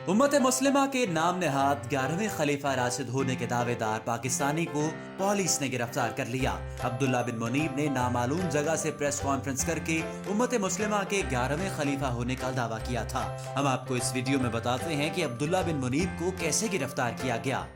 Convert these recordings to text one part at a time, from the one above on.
उम्मत मुस्लिमा के नाम नहाद 11वें खलीफा राशिद होने के दावेदार पाकिस्तानी को पुलिस ने गिरफ्तार कर लिया। अब्दुल्ला बिन मुनीब ने नामालूम जगह से प्रेस कॉन्फ्रेंस करके उम्मत मुस्लिमा के 11वें खलीफा होने का दावा किया था। हम आपको इस वीडियो में बताते हैं कि अब्दुल्ला बिन मुनीब को कैसे गिरफ्तार किया गया।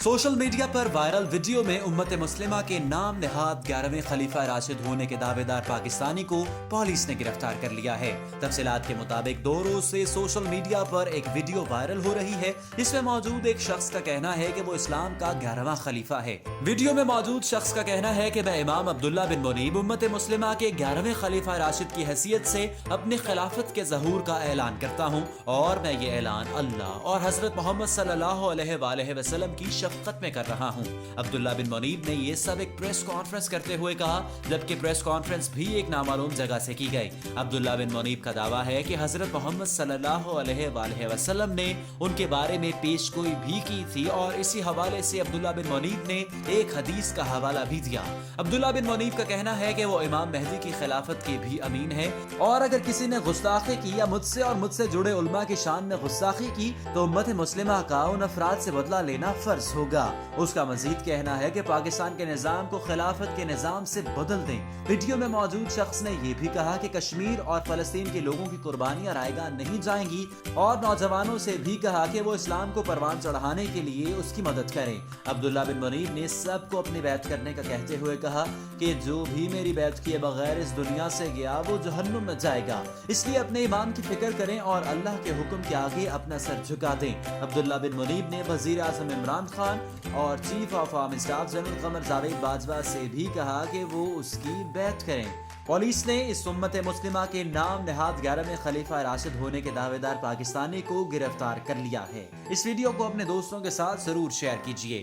सोशल मीडिया पर वायरल वीडियो में उम्मत मुस्लिमा के नाम नहाद 11वें खलीफा राशिद होने के दावेदार पाकिस्तानी को पुलिस ने गिरफ्तार कर लिया है। तफसीलात के मुताबिक 2 रोज से सोशल मीडिया पर एक वीडियो वायरल हो रही है। इसमें मौजूद एक शख्स का कहना है कि वो इस्लाम का 11वां खलीफा है। वीडियो में मौजूद शख्स का कहना है कि मैं इमाम अब्दुल्ला बिन मुनीब उम्मत मुस्लिमा के 11वें खलीफा राशिद की हैसियत से अपनी खिलाफत के ज़हूर का ऐलान करता हूँ और मैं ये ऐलान अल्लाह और हजरत मोहम्मद सल्लल्लाहु अलैहि वसल्लम की शफ़क़त में कर रहा हूँ। अब्दुल्ला बिन मुनीब ने ये सब एक प्रेस कॉन्फ्रेंस करते हुए कहा, जबकि प्रेस कॉन्फ्रेंस भी एक नामालूम जगह से की गई। अब्दुल्ला बिन मुनीब का दावा है कि हजरत मोहम्मद सल्लल्लाहु अलैहि वसल्लम ने उनके बारे में पेशगोई भी की थी और इसी हवाले से अब्दुल्ला बिन मुनीब ने एक हदीस का हवाला भी दिया। अब्दुल्ला बिन मुनीब का कहना है कि वो इमाम मेहदी की खिलाफत के भी अमीन है और अगर किसी ने गुस्ताखी की या मुझसे और मुझसे जुड़े उलमा की शान में गुस्ताखी की तो उम्मत मुस्लिमा का उन अफराद से बदला लेना फर्ज होगा। उसका मजीद कहना है कि पाकिस्तान के निजाम को खिलाफत के निजाम से बदल दें। वीडियो में मौजूद शख्स ने यह भी कहा कि कश्मीर और फलस्तीन के लोगों की कुर्बानियां रायगा नहीं जाएंगी और नौजवानों से भी कहा कि वो इस्लाम को परवान चढ़ाने के लिए उसकी मदद करें। अब्दुल्ला बिन मुनीब ने सबको अपनी बैत करने का कहते हुए कहा कि जो भी मेरी बैत किए बगैर इस दुनिया से गया वो जहन्नुम में जाएगा, इसलिए अपने ईमान की फिक्र करें और अल्लाह के हुक्म के आगे अपना सर झुका दें। अब्दुल्ला बिन मुनीब ने वजीर आज़म इमरान खान और chief of army staff general Qamar Javed Bajwa से भी कहा कि वो उसकी बैत करें। पुलिस ने इस उम्मत मुस्लिमा के नाम नहाद 11वें खलीफा राशिद होने के दावेदार पाकिस्तानी को गिरफ्तार कर लिया है। इस वीडियो को अपने दोस्तों के साथ जरूर शेयर कीजिए।